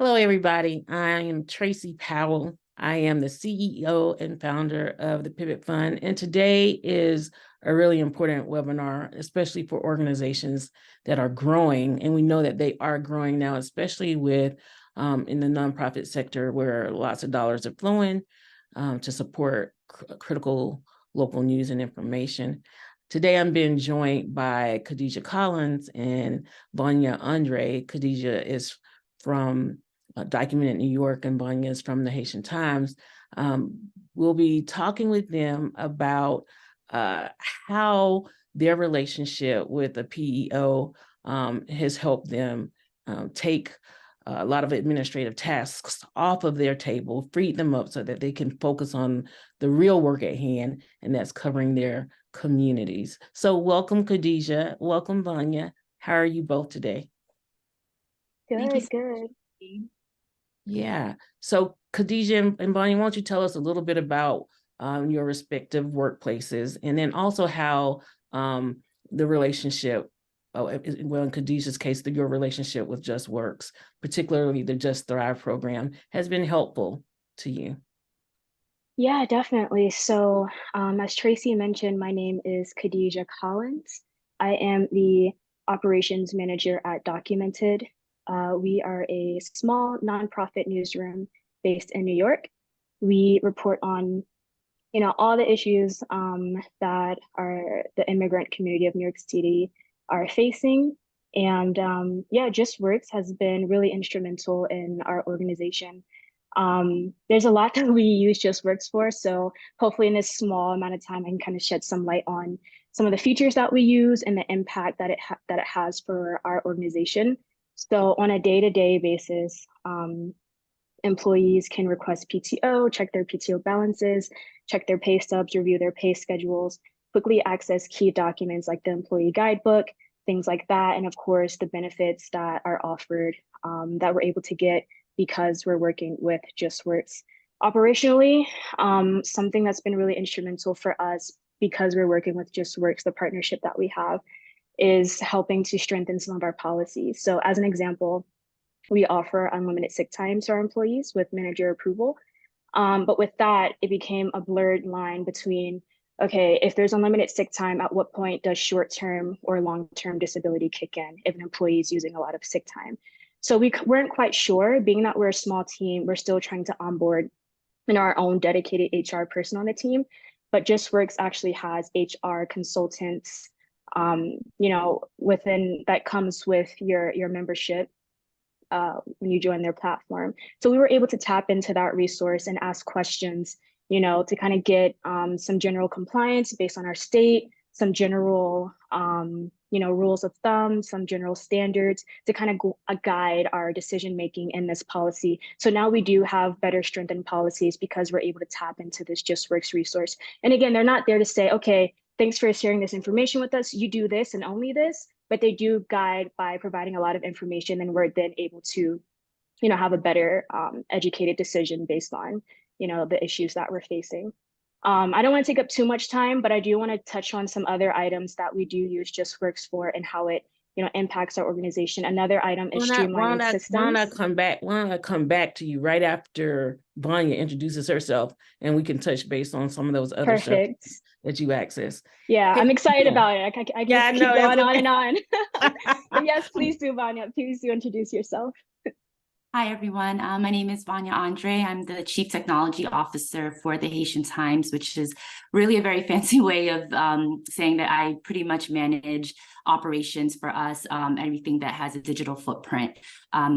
Hello, everybody. I am Tracie Powell. I am the CEO and founder of the Pivot Fund. And today is a really important webinar, especially for organizations that are growing. And we know that they are growing now, especially with in the nonprofit sector where lots of dollars are flowing to support critical local news and information. Today, I'm being joined by Khadija Collins and Vania Andre. Khadija is from Documented New York, and Vania is from the Haitian Times. We'll be talking with them about how their relationship with the PEO has helped them take a lot of administrative tasks off of their table, freed them up so that they can focus on the real work at hand, and that's covering their communities. So welcome, Khadija. Welcome, Vania. How are you both today? Good. Yeah. So Khadija and Vania, why don't you tell us a little bit about your respective workplaces, and then also how the relationship, well, in Khadijah's case, your relationship with Justworks, particularly the Just Thrive program, has been helpful to you. Yeah, definitely. So, as Tracie mentioned, my name is Khadija Collins. I am the operations manager at Documented. We are a small nonprofit newsroom based in New York. We report on, all the issues that the immigrant community of New York City are facing. And yeah, Justworks has been really instrumental in our organization. There's a lot that we use Justworks for, so hopefully in this small amount of time, I can kind of shed some light on some of the features that we use and the impact that it has for our organization. So on a day-to-day basis, employees can request PTO, check their PTO balances, check their pay stubs, review their pay schedules, quickly access key documents like the employee guidebook, things like that, and of course the benefits that are offered that we're able to get because we're working with Justworks. Operationally, something that's been really instrumental for us because we're working with Justworks, the partnership that we have, is helping to strengthen some of our policies. So as an example, we offer unlimited sick time to our employees with manager approval. But with that, it became a blurred line between, okay, if there's unlimited sick time, at what point does short-term or long-term disability kick in if an employee is using a lot of sick time? So we weren't quite sure, being that we're a small team, we're still trying to onboard our own dedicated HR person on the team, but Justworks actually has HR consultants, within that comes with your membership when you join their platform. So we were able to tap into that resource and ask questions, to kind of get some general compliance based on our state, some general, rules of thumb, some general standards to kind of guide our decision-making in this policy. So now we do have better strengthened policies because we're able to tap into this Justworks resource. And again, they're not there to say, okay, thanks for sharing this information with us. You do this and only this, but they do guide by providing a lot of information, and we're then able to, have a better educated decision based on, the issues that we're facing. I don't want to take up too much time, but I do want to touch on some other items that we do use Justworks for and how it, impacts our organization. Another item is streamlining systems. Why don't I come back to you right after Vania introduces herself, and we can touch base on some of those other stuff that you access. Yeah, I'm excited about it. I can keep going on and on. But yes, please do, Vania. Please do introduce yourself. Hi, everyone. My name is Vania Andre. I'm the Chief Technology Officer for the Haitian Times, which is really a very fancy way of saying that I pretty much manage operations for us, everything that has a digital footprint.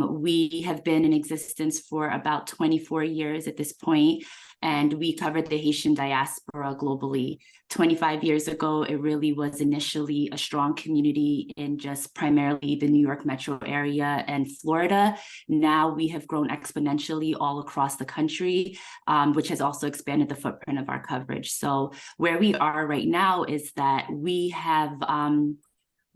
We have been in existence for about 24 years at this point, and we covered the Haitian diaspora globally. 25 years ago, it really was initially a strong community in just primarily the New York metro area and Florida. Now we have grown exponentially all across the country, which has also expanded the footprint of our coverage. So where we are right now is that we have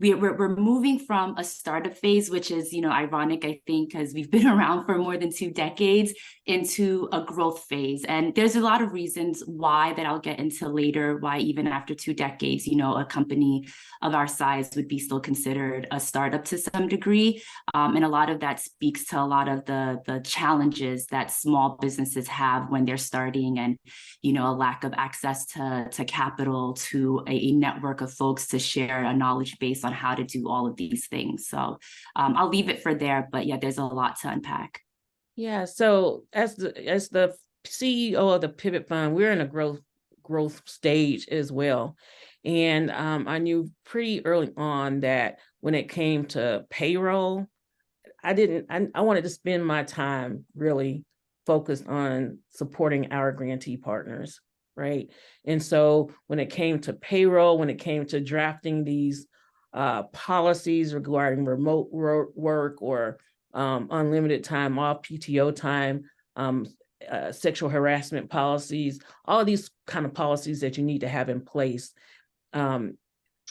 we're moving from a startup phase, which is, ironic, I think, because we've been around for more than 2 decades, into a growth phase. And there's a lot of reasons why that I'll get into later, why even after 2 decades, a company of our size would be still considered a startup to some degree. And a lot of that speaks to a lot of the challenges that small businesses have when they're starting, and, a lack of access to capital, to a network of folks to share a knowledge base on how to do all of these things. So I'll leave it for there, but yeah, there's a lot to unpack. Yeah. So as the CEO of the Pivot Fund, we're in a growth stage as well. And I knew pretty early on that when it came to payroll, I wanted to spend my time really focused on supporting our grantee partners, right? And so when it came to payroll, when it came to drafting these policies regarding remote work or unlimited time off, PTO time, sexual harassment policies, all these kind of policies that you need to have in place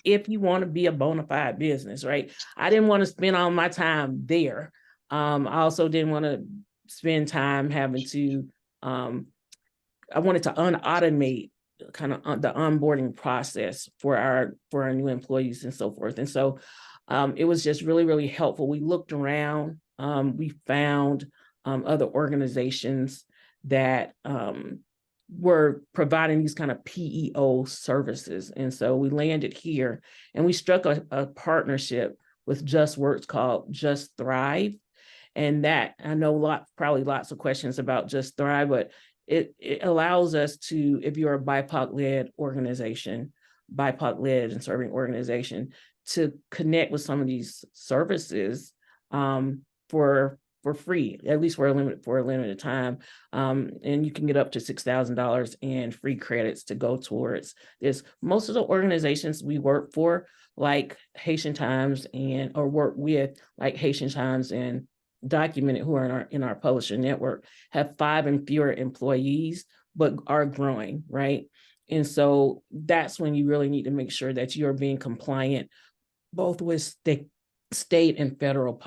if you want to be a bona fide business, right? I didn't want to spend all my time there. I also didn't want to spend time having to, I wanted to unautomate kind of the onboarding process for our new employees and so forth. And so it was just really, really helpful. We looked around, we found other organizations that were providing these kind of PEO services. And so we landed here and we struck a partnership with Justworks called Just Thrive. And that, I know probably lots of questions about Just Thrive, but it allows us to, if you're a BIPOC-led organization, BIPOC-led and serving organization, to connect with some of these services for free, at least for a limited time. And you can get up to $6,000 in free credits to go towards this. Most of the organizations we work for, like Haitian Times or work with, like Haitian Times and Documented, who are in our publisher network, have 5 and fewer employees, but are growing, right? And so that's when you really need to make sure that you're being compliant, both with state and federal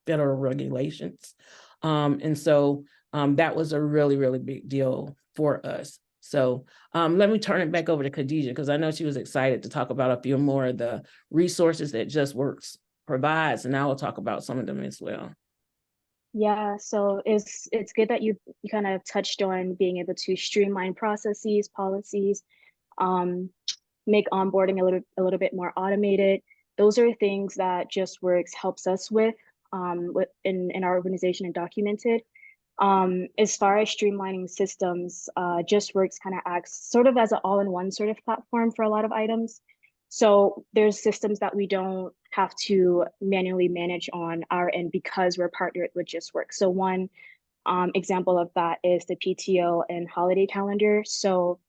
regulations. And so that was a really, really big deal for us. So let me turn it back over to Khadija, because I know she was excited to talk about a few more of the resources that Justworks provides, and I will talk about some of them as well. Yeah, so it's good that you kind of touched on being able to streamline processes, policies, make onboarding a little bit more automated. Those are things that Justworks helps us with in our organization and Documented. As far as streamlining systems, Justworks kind of acts sort of as an all-in-one sort of platform for a lot of items. So there's systems that we don't have to manually manage on our end because we're partnered with Justworks. So one example of that is the PTO and holiday calendar. So,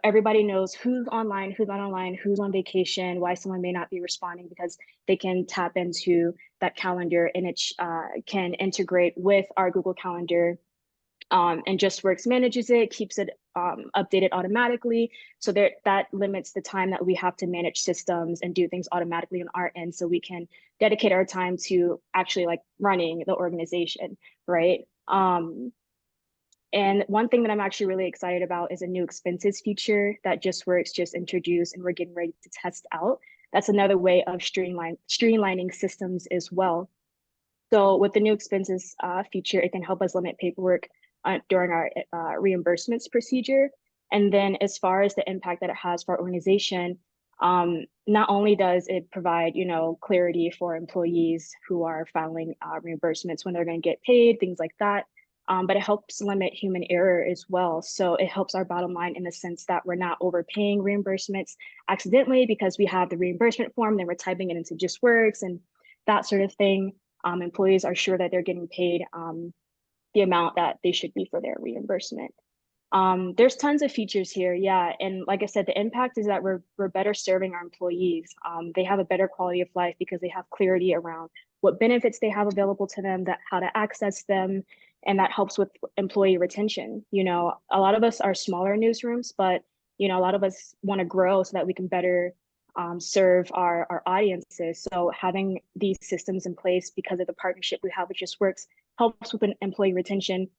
everybody knows who's online, who's not online, who's on vacation, why someone may not be responding, because they can tap into that calendar and it can integrate with our Google Calendar. And Justworks manages it, keeps it updated automatically. So that limits the time that we have to manage systems and do things automatically on our end, so we can dedicate our time to actually like running the organization, right? And one thing that I'm actually really excited about is a new expenses feature that Justworks just introduced and we're getting ready to test out. That's another way of streamlining systems as well. So with the new expenses feature, it can help us limit paperwork during our reimbursements procedure. And then as far as the impact that it has for our organization, not only does it provide, clarity for employees who are filing reimbursements when they're going to get paid, things like that, but it helps limit human error as well. So it helps our bottom line in the sense that we're not overpaying reimbursements accidentally because we have the reimbursement form, then we're typing it into Justworks and that sort of thing. Employees are sure that they're getting paid the amount that they should be for their reimbursement. There's tons of features here, yeah. And like I said, the impact is that we're better serving our employees. They have a better quality of life because they have clarity around what benefits they have available to them, that how to access them, and that helps with employee retention. A lot of us are smaller newsrooms, but a lot of us want to grow so that we can better serve our audiences. So having these systems in place because of the partnership we have with Justworks helps with an employee retention.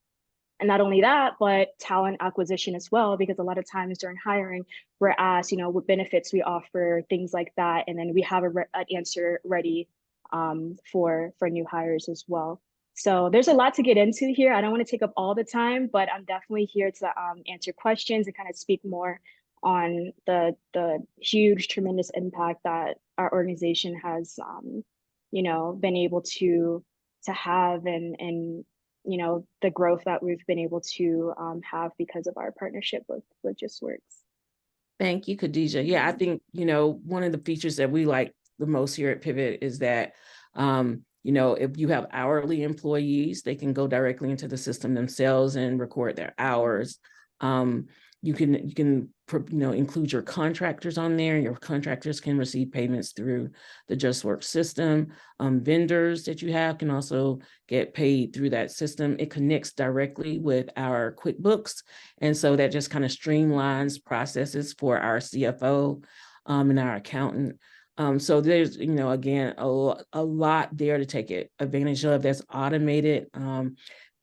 And not only that, but talent acquisition as well, because a lot of times during hiring, we're asked, what benefits we offer, things like that. And then we have an answer ready for new hires as well. So there's a lot to get into here. I don't want to take up all the time, but I'm definitely here to answer questions and kind of speak more on the huge, tremendous impact that our organization has, been able to have and the growth that we've been able to have because of our partnership with Justworks. Thank you, Khadija. Yeah, I think, one of the features that we like the most here at Pivot is that, if you have hourly employees, they can go directly into the system themselves and record their hours. You can include your contractors on there. Your contractors can receive payments through the Justworks system. Vendors that you have can also get paid through that system. It connects directly with our QuickBooks. And so that just kind of streamlines processes for our CFO and our accountant. So there's, again, a lot there to take advantage of that's automated.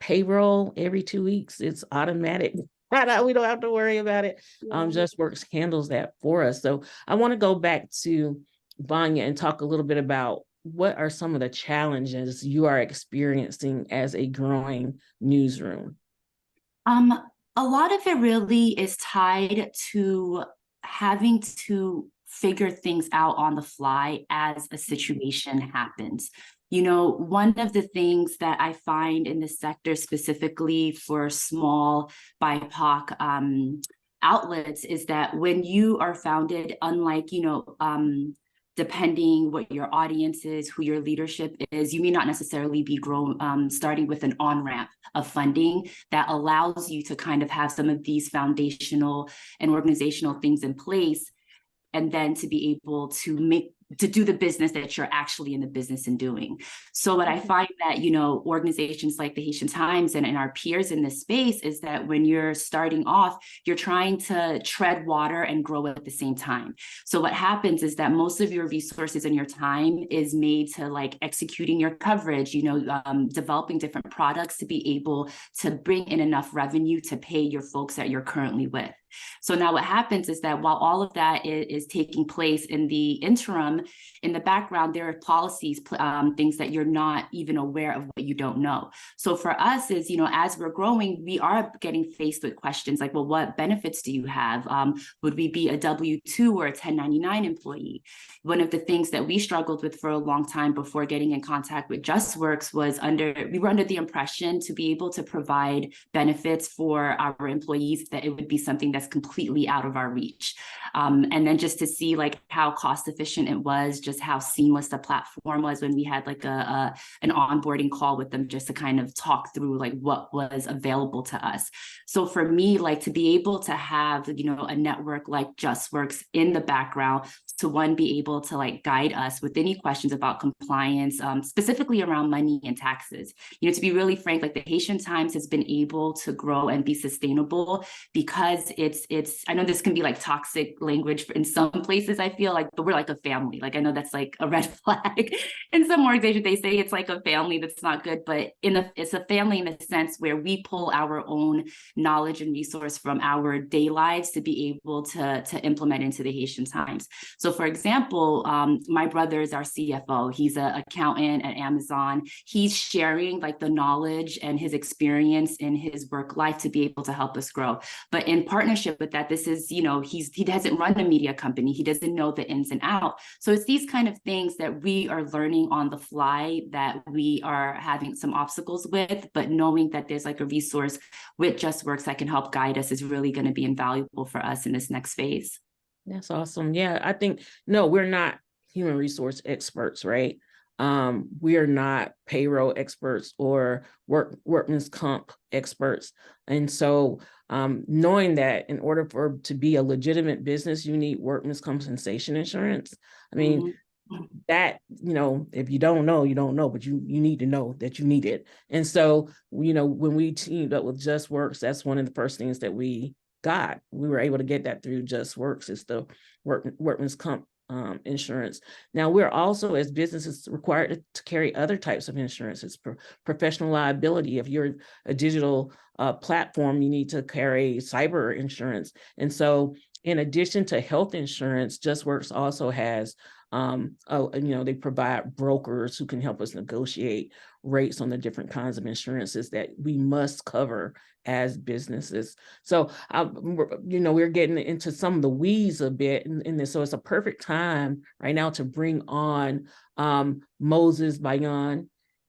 Payroll every 2 weeks, it's automatic. We don't have to worry about it. Yeah. Justworks handles that for us. So I want to go back to Vania and talk a little bit about what are some of the challenges you are experiencing as a growing newsroom? A lot of it really is tied to having to figure things out on the fly as a situation happens. One of the things that I find in the sector, specifically for small BIPOC outlets, is that when you are founded, unlike, depending what your audience is, who your leadership is, you may not necessarily be starting with an on-ramp of funding that allows you to kind of have some of these foundational and organizational things in place, and then to be able to do the business that you're actually in the business and doing. So what I find that, organizations like the Haitian Times and our peers in this space is that when you're starting off, you're trying to tread water and grow at the same time. So what happens is that most of your resources and your time is made to like executing your coverage, developing different products to be able to bring in enough revenue to pay your folks that you're currently with. So now what happens is that while all of that is taking place in the interim, in the background, there are policies, things that you're not even aware of, what you don't know. So for us is, as we're growing, we are getting faced with questions like, well, what benefits do you have? Would we be a W-2 or a 1099 employee? One of the things that we struggled with for a long time before getting in contact with Justworks was we were under the impression to be able to provide benefits for our employees that it would be something that's completely out of our reach. And then just to see like how cost efficient it was, just how seamless the platform was when we had like an onboarding call with them, just to kind of talk through like what was available to us. So for me, like to be able to have, a network like Justworks in the background to be able to like guide us with any questions about compliance, specifically around money and taxes. To be really frank, like the Haitian Times has been able to grow and be sustainable because I know this can be like toxic language in some places, I feel like, but we're like a family. Like I know that's like a red flag. In some organizations, they say it's like a family. That's not good, but it's a family in the sense where we pull our own knowledge and resource from our day lives to be able to implement into the Haitian Times. So for example, my brother is our CFO. He's an accountant at Amazon. He's sharing like the knowledge and his experience in his work life to be able to help us grow. But in partnership with that, this is, he doesn't run a media company. He doesn't know the ins and outs. So it's these kind of things that we are learning on the fly that we are having some obstacles with, but knowing that there's like a resource with Justworks that can help guide us is really going to be invaluable for us in this next phase. That's awesome. Yeah, I think, no, we're not human resource experts, right? We are not payroll experts or workman's comp experts. And so knowing that in order to be a legitimate business, you need workman's compensation insurance. I mean, that, if you don't know, you don't know, but you need to know that you need it. And so, when we teamed up with Justworks, that's one of the first things that we were able to get that through Justworks, is the workman's comp insurance. Now, we're also, as businesses, required to carry other types of insurances, professional liability. If you're a digital platform, you need to carry cyber insurance. And so in addition to health insurance, Justworks also has, they provide brokers who can help us negotiate rates on the different kinds of insurances that we must cover as businesses. So, we're getting into some of the weeds a bit in this. So it's a perfect time right now to bring on Moses Bayan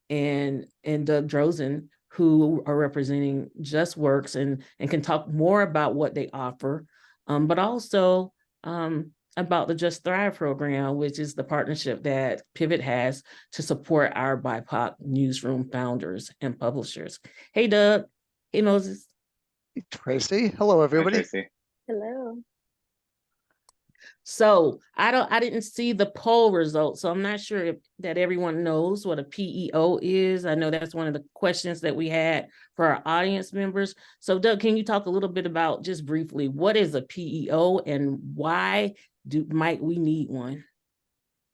and Doug Drosin, who are representing Justworks and can talk more about what they offer, but also about the Just Thrive program, which is the partnership that Pivot has to support our BIPOC newsroom founders and publishers. Hey, Doug. Hey, Moses. Hey, Tracie. Hello, everybody. Hi, Tracie. Hello. So I didn't see the poll results, so I'm not sure that everyone knows what a PEO is. I know that's one of the questions that we had for our audience members. So Doug, can you talk a little bit about, just briefly, what is a PEO and why might we need one?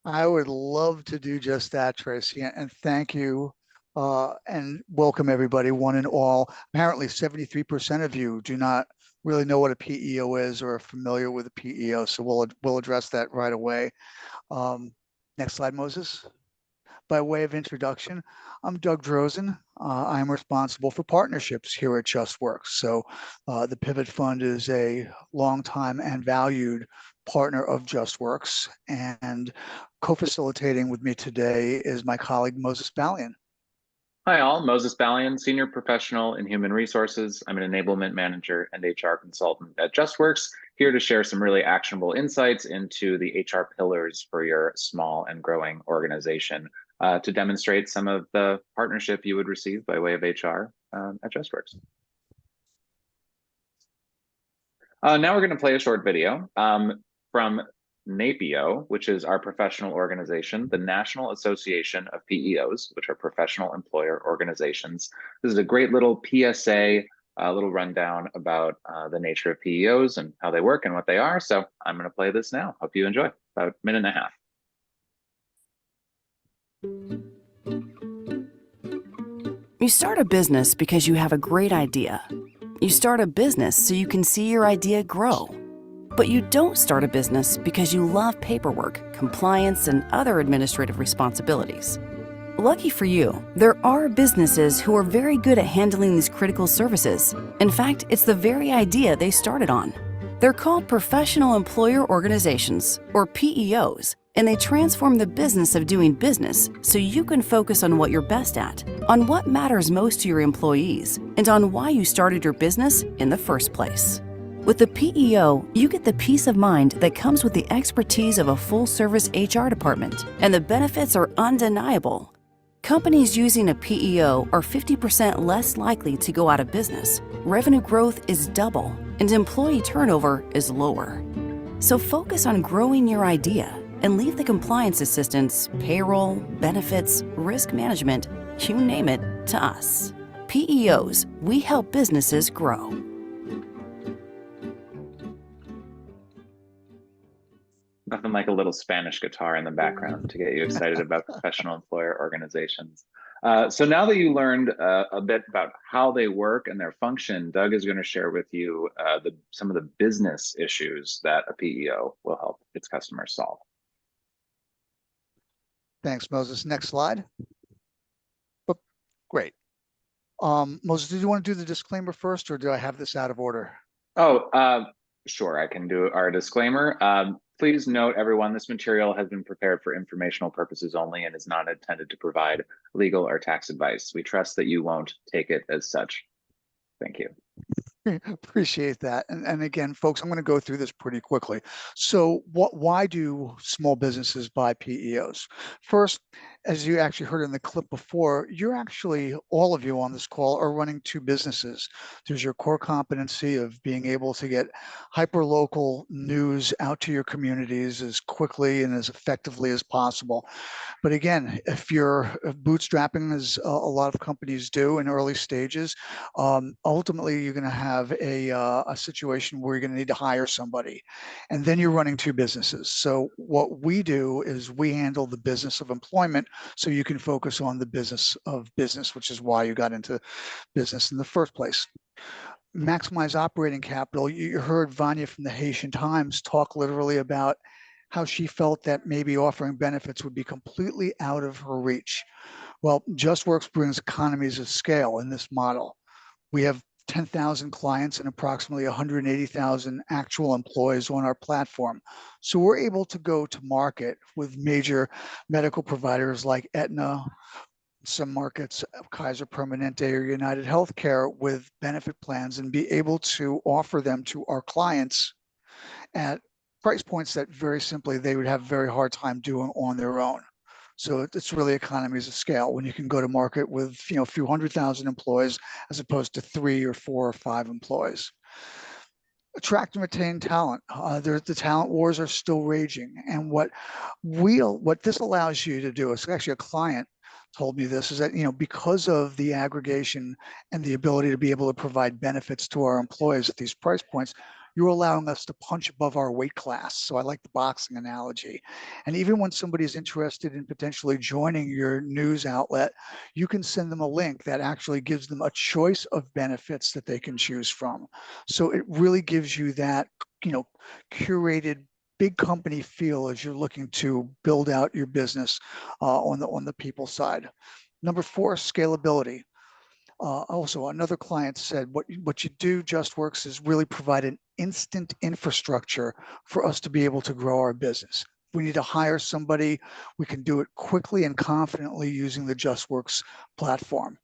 I would love to do just that, Tracie, and thank you. And welcome everybody, one and all. Apparently 73% of you do not really know what a PEO is or are familiar with a PEO, so we'll address that right away. Next slide, Moses. By way of introduction, I'm Doug Drosin. I'm responsible for partnerships here at Justworks. So the Pivot Fund is a longtime and valued partner of Justworks, and co-facilitating with me today is my colleague Moses Bayan. Hi all, Moses Bayan, Senior Professional in Human Resources. I'm an Enablement Manager and HR Consultant at Justworks, here to share some really actionable insights into the HR pillars for your small and growing organization, to demonstrate some of the partnership you would receive by way of HR at Justworks. Now we're going to play a short video from NAPIO, which is our professional organization, the National Association of PEOs, which are professional employer organizations. This is a great little PSA, a little rundown about the nature of PEOs and how they work and what they are. So I'm going to play this now. Hope you enjoy. About a minute and a half. You start a business because you have a great idea. You start a business so you can see your idea grow. But you don't start a business because you love paperwork, compliance, and other administrative responsibilities. Lucky for you, there are businesses who are very good at handling these critical services. In fact, it's the very idea they started on. They're called professional employer organizations, or PEOs, and they transform the business of doing business so you can focus on what you're best at, on what matters most to your employees, and on why you started your business in the first place. With the PEO, you get the peace of mind that comes with the expertise of a full-service HR department, and the benefits are undeniable. Companies using a PEO are 50% less likely to go out of business, revenue growth is double, and employee turnover is lower. So focus on growing your idea and leave the compliance assistance, payroll, benefits, risk management, you name it, to us. PEOs, we help businesses grow. Nothing like a little Spanish guitar in the background to get you excited about professional employer organizations. So now that you learned a bit about how they work and their function, Doug is going to share with you some of the business issues that a PEO will help its customers solve. Thanks, Moses. Next slide. Oh, great. Moses, did you want to do the disclaimer first, or do I have this out of order? Oh, sure, I can do our disclaimer. Please note, everyone, this material has been prepared for informational purposes only and is not intended to provide legal or tax advice. We trust that you won't take it as such. Thank you. Appreciate that. And again, folks, I'm going to go through this pretty quickly. So why do small businesses buy PEOs? First, as you actually heard in the clip before, you're actually, all of you on this call are running two businesses. There's your core competency of being able to get hyper-local news out to your communities as quickly and as effectively as possible. But again, if you're bootstrapping, as a lot of companies do in early stages, ultimately you're going to have a situation where you're going to need to hire somebody, and then you're running two businesses. So what we do is we handle the business of employment, so you can focus on the business of business, which is why you got into business in the first place. Maximize operating capital. You heard Vania from the Haitian Times talk literally about how she felt that maybe offering benefits would be completely out of her reach. Well, Justworks brings economies of scale in this model. We have 10,000 clients and approximately 180,000 actual employees on our platform. So we're able to go to market with major medical providers like Aetna, some markets, Kaiser Permanente or United Healthcare, with benefit plans and be able to offer them to our clients at price points that very simply they would have a very hard time doing on their own. So it's really economies of scale when you can go to market with a few 100,000 employees as opposed to 3 or 4 or 5 employees. Attract and retain talent. The talent wars are still raging, and what this allows you to do is actually a client told me this, is that because of the aggregation and the ability to be able to provide benefits to our employees at these price points, you're allowing us to punch above our weight class. So I like the boxing analogy. And even when somebody's interested in potentially joining your news outlet, you can send them a link that actually gives them a choice of benefits that they can choose from. So it really gives you that, curated big company feel as you're looking to build out your business on the people side. Number 4, scalability. Also, another client said, what you do, Justworks, is really provide an instant infrastructure for us to be able to grow our business. If we need to hire somebody, we can do it quickly and confidently using the Justworks platform.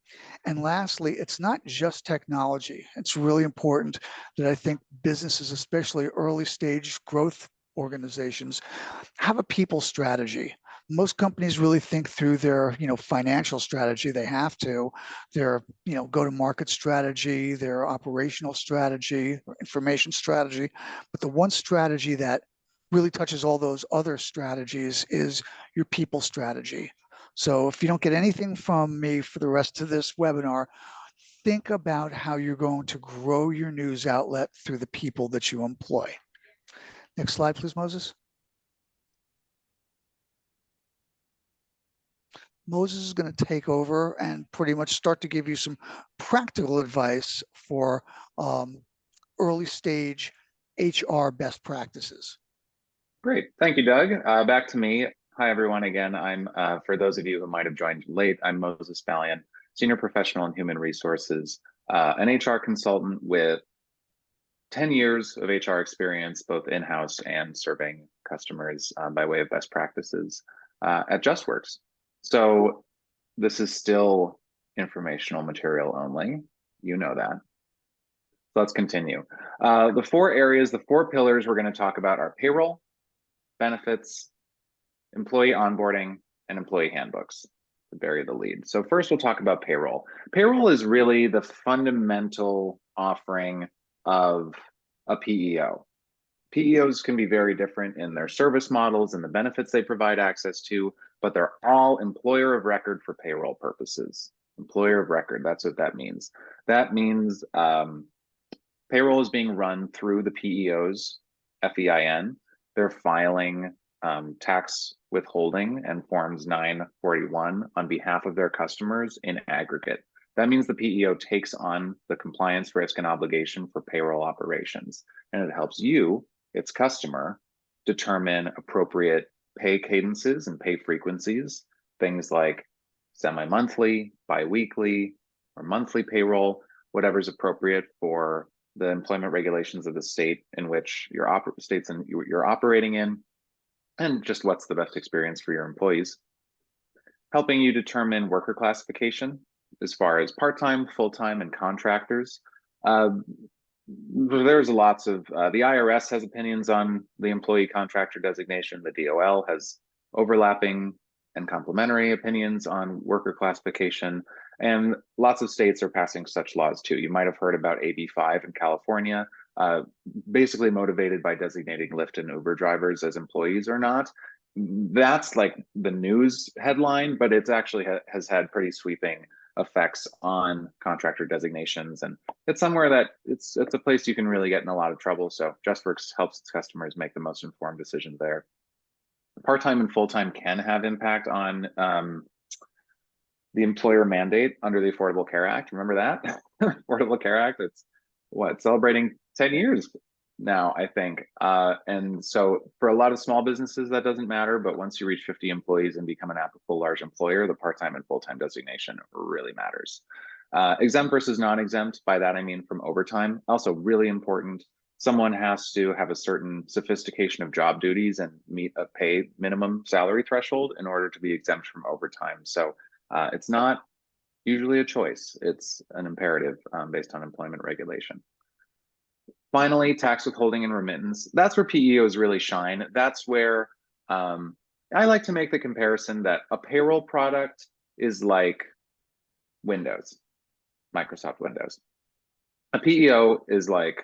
And lastly, it's not just technology. It's really important that I think businesses, especially early stage growth organizations, have a people strategy. Most companies really think through their, financial strategy. They have to, their, go-to-market strategy, their operational strategy, information strategy. But the one strategy that really touches all those other strategies is your people strategy. So if you don't get anything from me for the rest of this webinar, think about how you're going to grow your news outlet through the people that you employ. Next slide, please, Moses. Moses is going to take over and pretty much start to give you some practical advice for early stage HR best practices. Great. Thank you, Doug. Back to me. Hi, everyone. Again, I'm, for those of you who might have joined late, I'm Moses Ballion, Senior Professional in Human Resources, an HR consultant with 10 years of HR experience, both in-house and serving customers by way of best practices at Justworks. So this is still informational material only. You know that. Let's continue. The 4 areas, the 4 pillars we're going to talk about are payroll, benefits, employee onboarding, and employee handbooks, to bury the lead. So first we'll talk about payroll. Payroll is really the fundamental offering of a PEO. PEOs can be very different in their service models and the benefits they provide access to, but they're all employer of record for payroll purposes. Employer of record, that's what that means. That means payroll is being run through the PEO's FEIN. They're filing tax withholding and forms 941 on behalf of their customers in aggregate. That means the PEO takes on the compliance risk and obligation for payroll operations, and it helps you, its customer, determine appropriate pay cadences and pay frequencies, things like semi-monthly, bi-weekly, or monthly payroll, whatever's appropriate for the employment regulations of the state in which you're operating in, and just what's the best experience for your employees. Helping you determine worker classification as far as part-time, full-time, and contractors. There's lots of, the IRS has opinions on the employee contractor designation. The DOL has overlapping and complementary opinions on worker classification. And lots of states are passing such laws too. You might have heard about AB5 in California, basically motivated by designating Lyft and Uber drivers as employees or not. That's like the news headline, but it's actually has had pretty sweeping effects on contractor designations, and it's somewhere that it's a place you can really get in a lot of trouble. So Justworks helps its customers make the most informed decisions there. Part-time and full-time can have impact on the employer mandate under the Affordable Care Act. Remember that? Affordable Care Act, it's what, celebrating 10 years now, I think. And so for a lot of small businesses, that doesn't matter. But once you reach 50 employees and become an applicable large employer, the part-time and full-time designation really matters. Exempt versus non-exempt, by that I mean from overtime, also really important. Someone has to have a certain sophistication of job duties and meet a pay minimum salary threshold in order to be exempt from overtime. So it's not usually a choice, it's an imperative based on employment regulation. Finally, tax withholding and remittance. That's where PEOs really shine. That's where I like to make the comparison that a payroll product is like Windows, Microsoft Windows. A PEO is like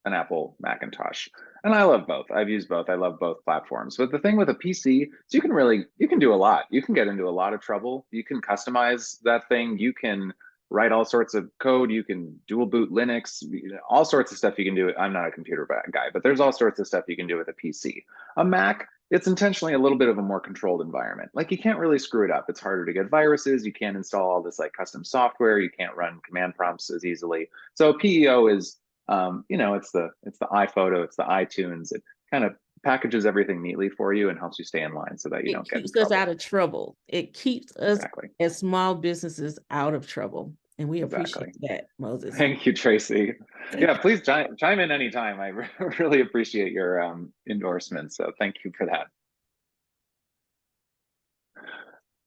an Apple Macintosh. And I love both. I've used both. I love both platforms. But the thing with a PC is you can do a lot. You can get into a lot of trouble. You can customize that thing. You can write all sorts of code. You can dual boot Linux, all sorts of stuff you can do. I'm not a computer guy, but there's all sorts of stuff you can do with a PC. A Mac, it's intentionally a little bit of a more controlled environment. Like you can't really screw it up. It's harder to get viruses. You can't install all this like custom software. You can't run command prompts as easily. So PEO is, it's the iPhoto, it's the iTunes. It kind of packages everything neatly for you and helps you stay in line so that you don't get in trouble. It keeps us out of trouble. It keeps us as small businesses out of trouble. And we appreciate that, Moses. Thank you, Tracie. Yeah, please chime in anytime. I really appreciate your endorsement. So thank you for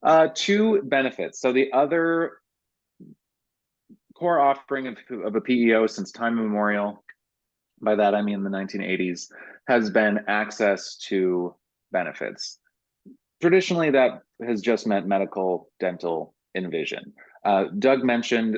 that. Two benefits. So the other core offering of a PEO since time immemorial, by that I mean the 1980s, has been access to benefits. Traditionally, that has just meant medical, dental, and vision. Doug mentioned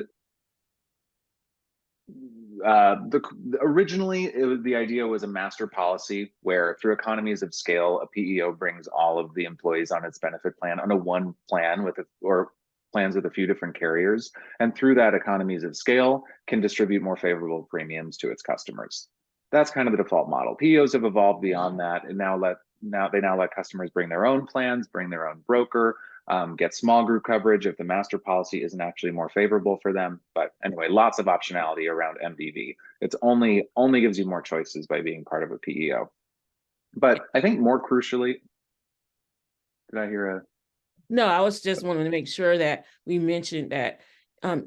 originally the idea was a master policy where through economies of scale, a PEO brings all of the employees on its benefit plan on a one plan or plans with a few different carriers, and through that economies of scale can distribute more favorable premiums to its customers. That's kind of the default model. PEOs have evolved beyond that and now let customers bring their own plans, bring their own broker, get small group coverage if the master policy isn't actually more favorable for them. But anyway, lots of optionality around MBV. It's only gives you more choices by being part of a PEO. But I think more crucially, did I hear a? No, I was just wanting to make sure that we mentioned that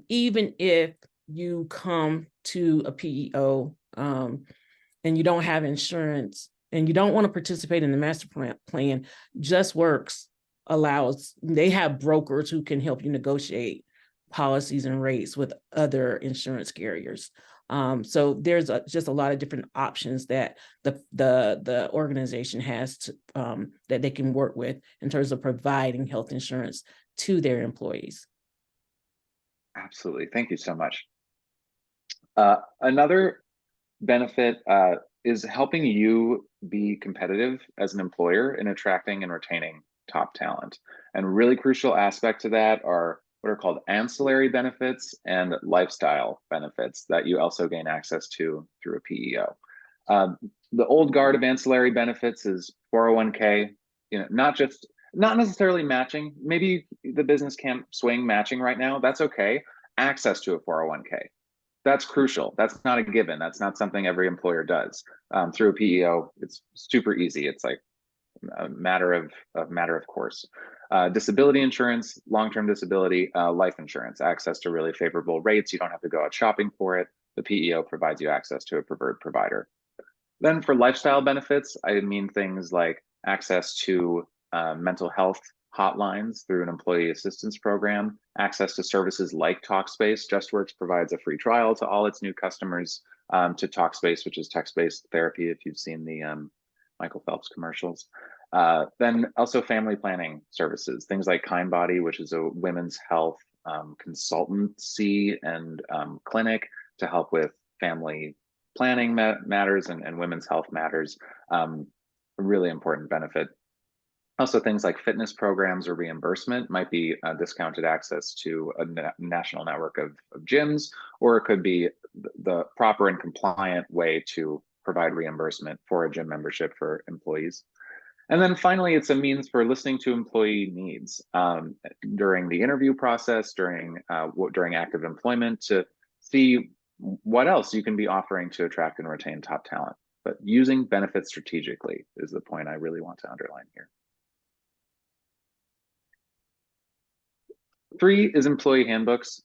even if you come to a PEO and you don't have insurance and you don't want to participate in the master plan, Justworks they have brokers who can help you negotiate policies and rates with other insurance carriers. So there's just a lot of different options that the organization has to, that they can work with in terms of providing health insurance to their employees. Absolutely. Thank you so much. Another benefit is helping you be competitive as an employer in attracting and retaining top talent. And a really crucial aspect to that are what are called ancillary benefits and lifestyle benefits that you also gain access to through a PEO. The old guard of ancillary benefits is 401k, not necessarily matching. Maybe the business can't swing matching right now. That's okay. Access to a 401k. That's crucial. That's not a given. That's not something every employer does. Through a PEO, it's super easy. It's like a matter of course. Disability insurance, long-term disability, life insurance, access to really favorable rates. You don't have to go out shopping for it. The PEO provides you access to a preferred provider. Then for lifestyle benefits, I mean things like access to mental health hotlines through an employee assistance program, access to services like Talkspace. Justworks provides a free trial to all its new customers to Talkspace, which is text-based therapy if you've seen the Michael Phelps commercials. Then also family planning services, things like Kindbody, which is a women's health consultancy and clinic to help with family planning matters and women's health matters. A really important benefit. Also, things like fitness programs or reimbursement might be discounted access to a national network of gyms, or it could be the proper and compliant way to provide reimbursement for a gym membership for employees. And then finally, it's a means for listening to employee needs during the interview process, during active employment, to see what else you can be offering to attract and retain top talent. But using benefits strategically is the point I really want to underline here. 3 is employee handbooks.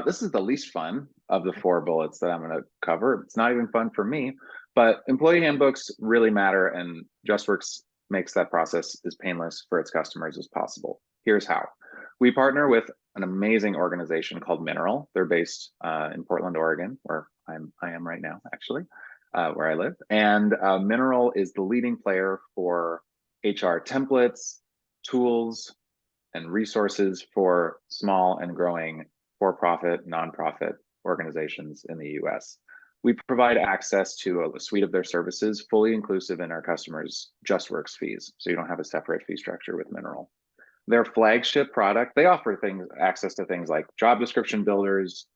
This is the least fun of the 4 bullets that I'm going to cover. It's not even fun for me, but employee handbooks really matter, and Justworks makes that process as painless for its customers as possible. Here's how. We partner with an amazing organization called Mineral. They're based in Portland, Oregon, where I am right now, actually, where I live. And Mineral is the leading player for HR templates, tools, and resources for small and growing for-profit, nonprofit organizations in the US. We provide access to a suite of their services, fully inclusive in our customers' Justworks fees, so you don't have a separate fee structure with Mineral. Their flagship product, they offer access to things like job description builders,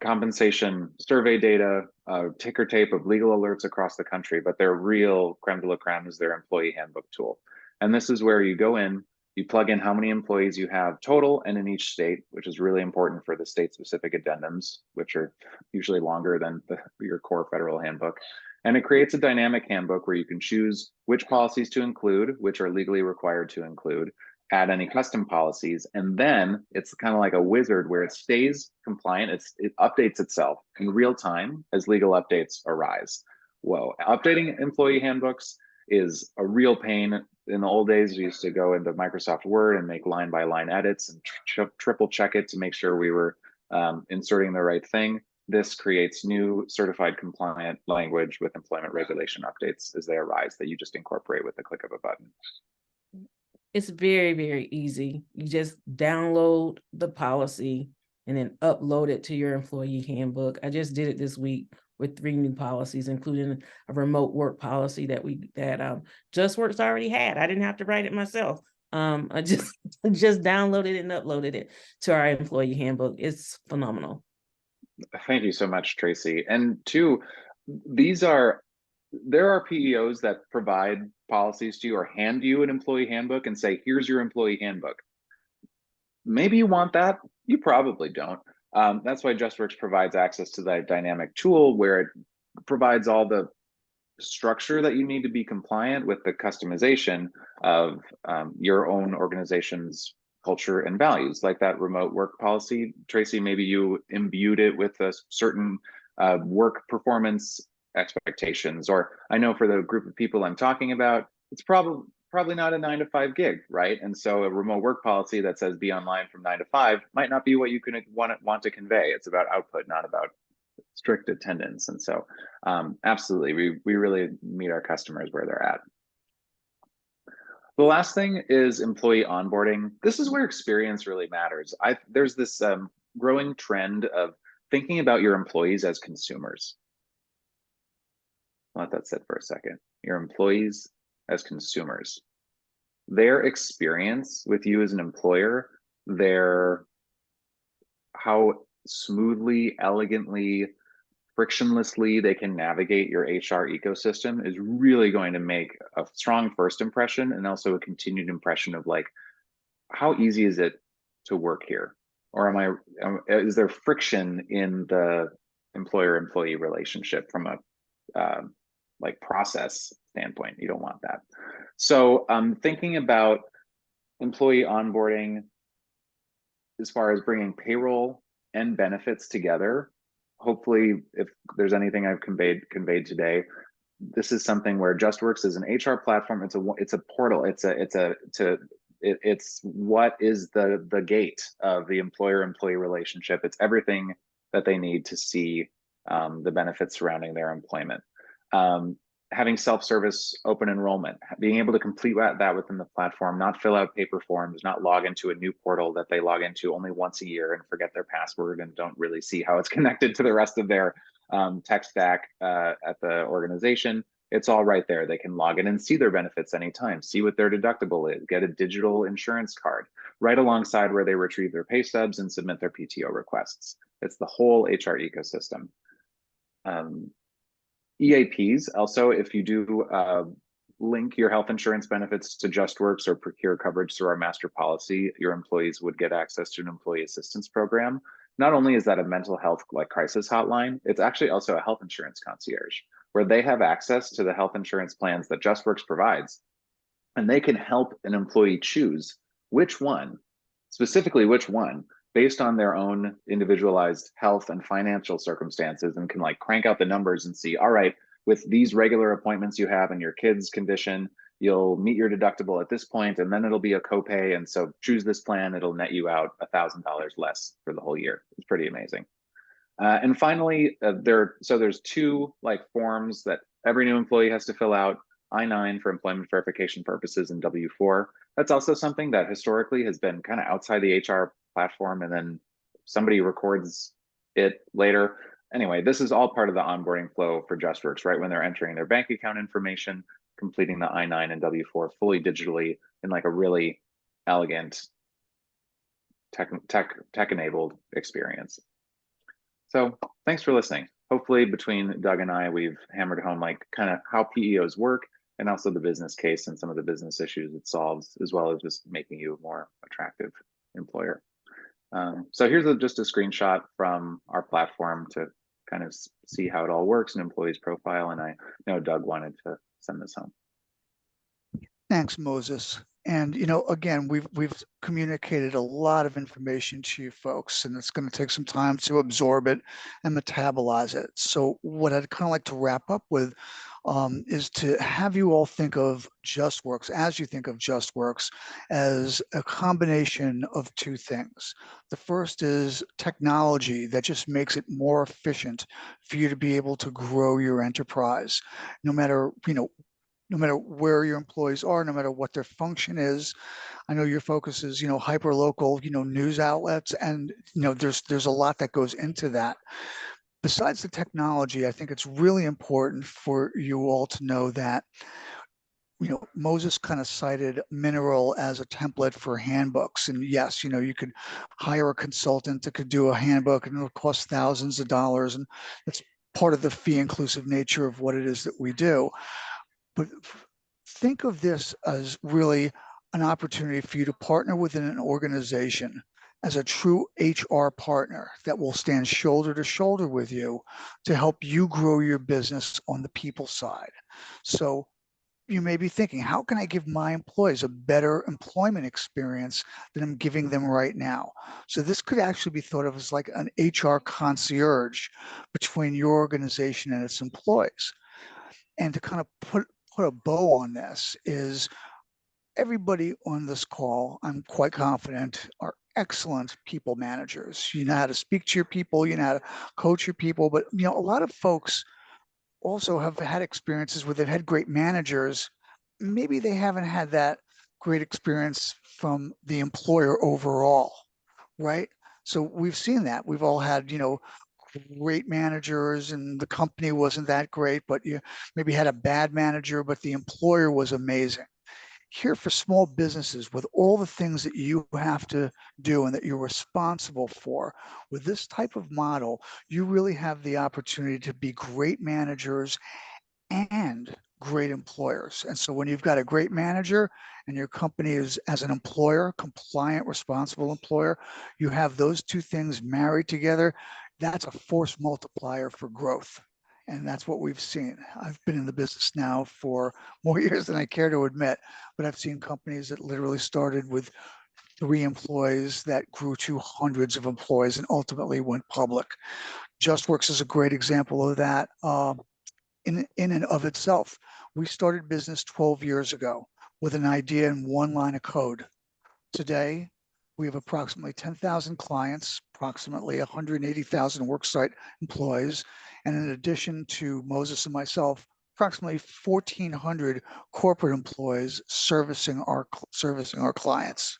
compensation survey data, ticker tape of legal alerts across the country, but their real creme de la creme is their employee handbook tool. And this is where you go in, you plug in how many employees you have total and in each state, which is really important for the state-specific addendums, which are usually longer than your core federal handbook. And it creates a dynamic handbook where you can choose which policies to include, which are legally required to include, add any custom policies, and then it's kind of like a wizard where it stays compliant. It updates itself in real time as legal updates arise. Whoa, updating employee handbooks is a real pain. In the old days, we used to go into Microsoft Word and make line-by-line edits and triple check it to make sure we were inserting the right thing. This creates new certified compliant language with employment regulation updates as they arise that you just incorporate with the click of a button. It's very, very easy. You just download the policy and then upload it to your employee handbook. I just did it this week with 3 new policies, including a remote work policy that Justworks already had. I didn't have to write it myself. I just downloaded and uploaded it to our employee handbook. It's phenomenal. Thank you so much, Tracie. And 2, there are PEOs that provide policies to you or hand you an employee handbook and say, here's your employee handbook. Maybe you want that. You probably don't. That's why Justworks provides access to that dynamic tool where it provides all the structure that you need to be compliant with the customization of your own organization's culture and values, like that remote work policy. Tracie, maybe you imbued it with a certain work performance expectations, or I know for the group of people I'm talking about, it's probably not a 9-to-5 gig, right? And so a remote work policy that says be online from 9 to 5 might not be what you can want to convey. It's about output, not about strict attendance. And so absolutely, we really meet our customers where they're at. The last thing is employee onboarding. This is where experience really matters. There's this growing trend of thinking about your employees as consumers. Let that sit for a second. Your employees as consumers. Their experience with you as an employer, how smoothly, elegantly, frictionlessly they can navigate your HR ecosystem is really going to make a strong first impression, and also a continued impression of like, how easy is it to work here? Or is there friction in the employer-employee relationship from a like process standpoint? You don't want that. So thinking about employee onboarding as far as bringing payroll and benefits together, hopefully if there's anything I've conveyed today, this is something where Justworks is an HR platform. It's a portal. It's what is the gate of the employer-employee relationship. It's everything that they need to see the benefits surrounding their employment. having self-service open enrollment, being able to complete that within the platform, not fill out paper forms, not log into a new portal that they log into only once a year and forget their password and don't really see how it's connected to the rest of their tech stack at the organization. It's all right there. They can log in and see their benefits anytime, see what their deductible is, get a digital insurance card, right alongside where they retrieve their pay stubs and submit their PTO requests. It's the whole HR ecosystem. EAPs, also, if you do link your health insurance benefits to Justworks or procure coverage through our master policy, your employees would get access to an employee assistance program. Not only is that a mental health crisis hotline, it's actually also a health insurance concierge, where they have access to the health insurance plans that Justworks provides, and they can help an employee choose which one, specifically which one, based on their own individualized health and financial circumstances, and can crank out the numbers and see, all right, with these regular appointments you have and your kid's condition, you'll meet your deductible at this point, and then it'll be a copay. And so choose this plan, it'll net you out $1,000 less for the whole year. It's pretty amazing. And finally, there's two forms that every new employee has to fill out: I-9 for employment verification purposes and W-4. That's also something that historically has been kind of outside the HR platform, and then somebody records it later. Anyway, this is all part of the onboarding flow for Justworks, right? When they're entering their bank account information, completing the I-9 and W-4 fully digitally in a really elegant tech-enabled experience. So thanks for listening. Hopefully between Doug and I, we've hammered home kind of how PEOs work, and also the business case and some of the business issues it solves, as well as just making you a more attractive employer. So here's just a screenshot from our platform to kind of see how it all works, an employee's profile. And I know Doug wanted to send this home. Thanks, Moses. And again, we've communicated a lot of information to you folks, and it's going to take some time to absorb it and metabolize it. So what I'd kind of like to wrap up with is to have you all think of Justworks, as you think of Justworks, as a combination of two things. The first is technology that just makes it more efficient for you to be able to grow your enterprise, no matter where your employees are, no matter what their function is. I know your focus is, hyper local, news outlets, and there's a lot that goes into that. Besides the technology, I think it's really important for you all to know that, Moses kind of cited Mineral as a template for handbooks. And yes, you could hire a consultant that could do a handbook, and it'll cost thousands of dollars. And that's part of the fee inclusive nature of what it is that we do. But think of this as really an opportunity for you to partner within an organization as a true HR partner that will stand shoulder to shoulder with you to help you grow your business on the people side. So you may be thinking, how can I give my employees a better employment experience than I'm giving them right now? So this could actually be thought of as like an HR concierge between your organization and its employees. And to kind of put a bow on this is everybody on this call, I'm quite confident, are excellent people managers. You know how to speak to your people, you know how to coach your people, but a lot of folks also have had experiences where they've had great managers. Maybe they haven't had that great experience from the employer overall, right? So we've seen that. We've all had, great managers, and the company wasn't that great, but you maybe had a bad manager, but the employer was amazing. Here for small businesses, with all the things that you have to do and that you're responsible for, with this type of model, you really have the opportunity to be great managers and great employers. And so when you've got a great manager and your company is, as an employer, compliant, responsible employer, you have those two things married together. That's a force multiplier for growth. And that's what we've seen. I've been in the business now for more years than I care to admit, but I've seen companies that literally started with 3 employees that grew to hundreds of employees and ultimately went public. Justworks is a great example of that in and of itself. We started business 12 years ago with an idea and one line of code. Today, we have approximately 10,000 clients, approximately 180,000 worksite employees. And in addition to Moses and myself, approximately 1,400 corporate employees servicing our clients.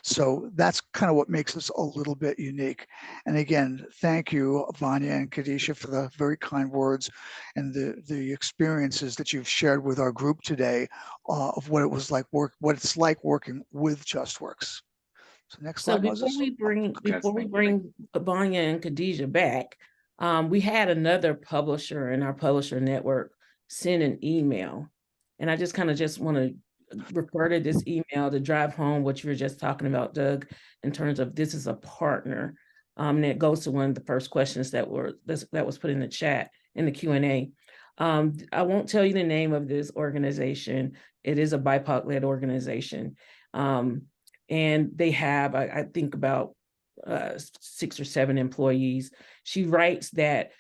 So that's kind of what makes us a little bit unique. And again, thank you, Vania and Khadija, for the very kind words and the experiences that you've shared with our group today of what it was like what it's like working with Justworks. So next So slide, Moses. before we bring Vania and Khadija back, we had another publisher in our publisher network send an email. And I just want to refer to this email to drive home what you were just talking about, Doug, in terms of this is a partner. And it goes to one of the first questions that was put in the chat, in the Q&A. I won't tell you the name of this organization. It is a BIPOC-led organization. And they have, I think, about 6 or 7 employees. She writes that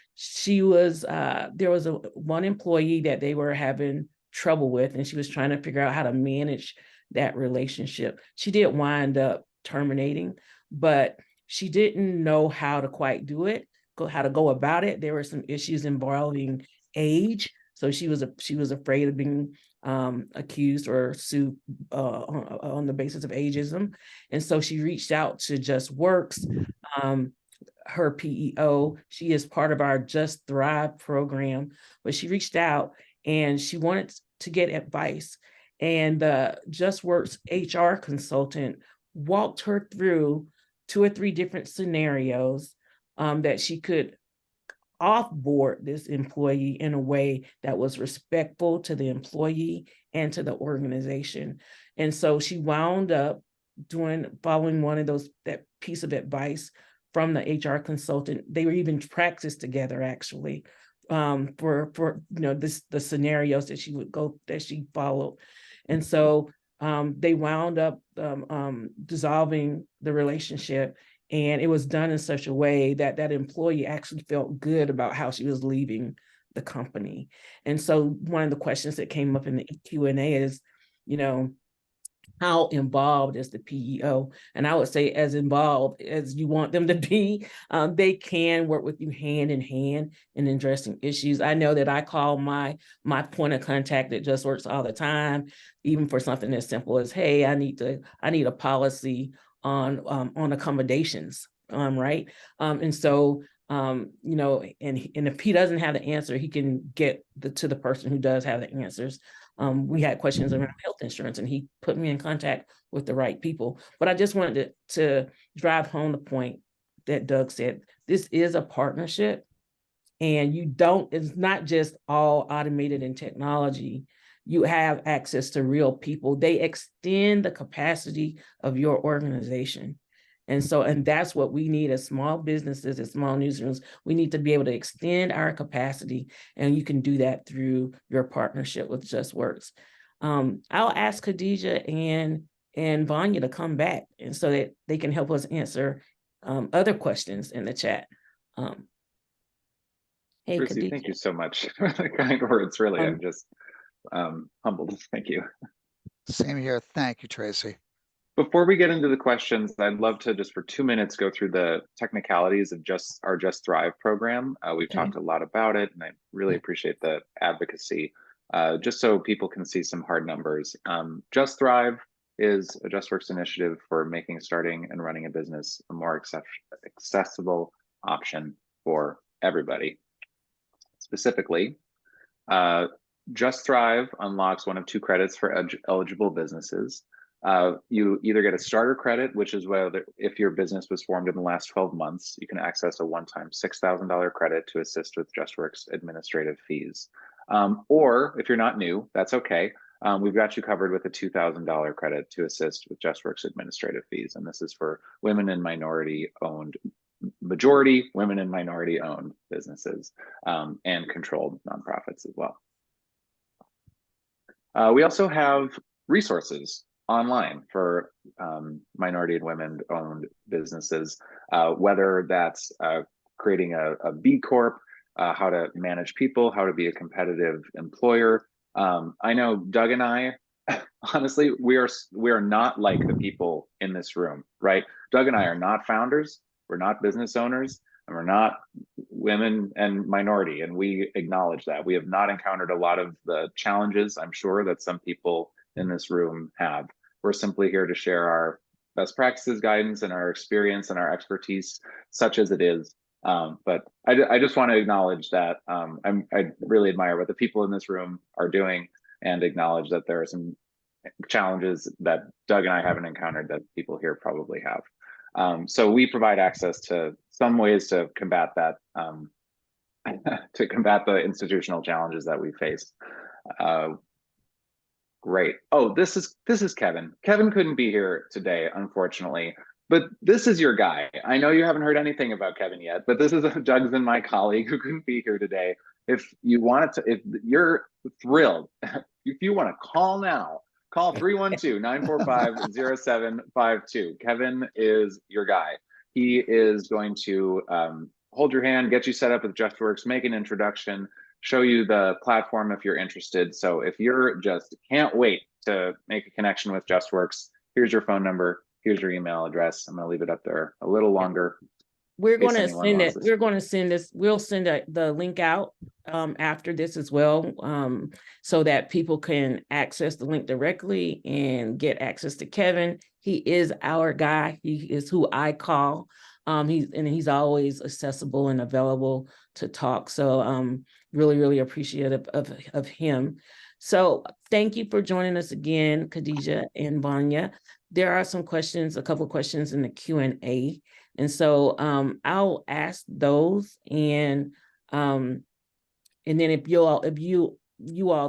there was one employee that they were having trouble with, and she was trying to figure out how to manage that relationship. She did wind up terminating, but she didn't know how to quite do it, how to go about it. There were some issues involving age. So she was afraid of being accused or sued on the basis of ageism. And so she reached out to Justworks, her PEO. She is part of our Just Thrive program, but she reached out and she wanted to get advice. And the Justworks HR consultant walked her through 2 or 3 different scenarios that she could offboard this employee in a way that was respectful to the employee and to the organization. And so she wound up following that piece of advice from the HR consultant. They were even practiced together, actually, for the scenarios that she followed. And so they wound up dissolving the relationship. And it was done in such a way that that employee actually felt good about how she was leaving the company. And so one of the questions that came up in the Q&A is, how involved is the PEO? And I would say as involved as you want them to be. They can work with you hand in hand in addressing issues. I know that I call my point of contact at Justworks all the time, even for something as simple as, hey, I need a policy on accommodations, right? And so, and if he doesn't have the answer, he can get to the person who does have the answers. We had questions around health insurance, and he put me in contact with the right people. But I just wanted to drive home the point that Doug said. This is a partnership, and it's not just all automated in technology. You have access to real people. They extend the capacity of your organization. And that's what we need as small businesses, as small newsrooms. We need to be able to extend our capacity, and you can do that through your partnership with Justworks. I'll ask Khadija and Vania to come back, and so that they can help us answer other questions in the chat. Hey, Tracie, Khadija. thank you so much for the kind words. Really, I'm just humbled. Thank you. Same here. Thank you, Tracie. Before we get into the questions, I'd love to just for 2 minutes go through the technicalities of our Just Thrive program. We've talked a lot about it, and I really appreciate the advocacy. Just so people can see some hard numbers. Just Thrive is a Justworks initiative for making, starting, and running a business a more accessible option for everybody. Specifically, Just Thrive unlocks one of 2 credits for eligible businesses. You either get a starter credit, which is whether if your business was formed in the last 12 months, you can access a one-time $6,000 credit to assist with Justworks administrative fees. Or if you're not new, that's okay. We've got you covered with a $2,000 credit to assist with Justworks administrative fees. And this is for women and majority women and minority owned businesses and controlled nonprofits as well. We also have resources online for minority and women-owned businesses, whether that's creating a B Corp, how to manage people, how to be a competitive employer. I know Doug and I, honestly, we are not like the people in this room, right? Doug and I are not founders, we're not business owners, and we're not women and minority, and we acknowledge that. We have not encountered a lot of the challenges, I'm sure, that some people in this room have. We're simply here to share our best practices, guidance, and our experience and our expertise, such as it is. But I just want to acknowledge that I really admire what the people in this room are doing, and acknowledge that there are some challenges that Doug and I haven't encountered that people here probably have. So we provide access to some ways to combat that, to combat the institutional challenges that we face. Great. Oh, this is Kevin. Kevin couldn't be here today, unfortunately, but this is your guy. I know you haven't heard anything about Kevin yet, but this is Doug's and my colleague who couldn't be here today. If you wanted to, if you're thrilled, if you want to call now, call 312-945-0752. Kevin is your guy. He is going to hold your hand, get you set up with Justworks, make an introduction, show you the platform if you're interested. So if you're just can't wait to make a connection with Justworks, here's your phone number, here's your email address. I'm going to leave it up there a little longer. We're going to send it. We're going to send this. We'll send the link out after this as well, so that people can access the link directly and get access to Kevin. He is our guy. He is who I call. He's always accessible and available to talk. So really, really appreciative of him. So thank you for joining us again, Khadija and Vania. There are some questions, a couple of questions in the Q&A. And so I'll ask those, and then if you all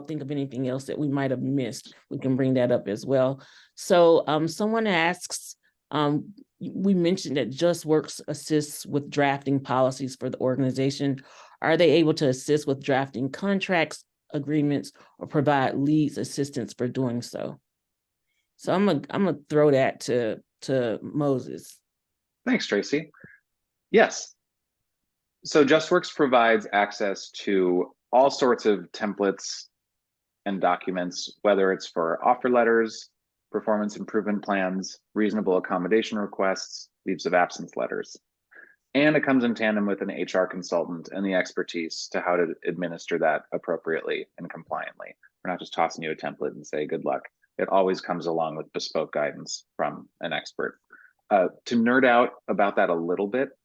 think of anything else that we might have missed, we can bring that up as well. So someone asks, we mentioned that Justworks assists with drafting policies for the organization. Are they able to assist with drafting contracts, agreements, or provide leads assistance for doing so? So I'm gonna throw that to Moses. Thanks, Tracie. Yes. So Justworks provides access to all sorts of templates and documents, whether it's for offer letters, performance improvement plans, reasonable accommodation requests, leaves of absence letters. And it comes in tandem with an HR consultant and the expertise to how to administer that appropriately and compliantly. We're not just tossing you a template and say, good luck. It always comes along with bespoke guidance from an expert. To nerd out about that a little bit,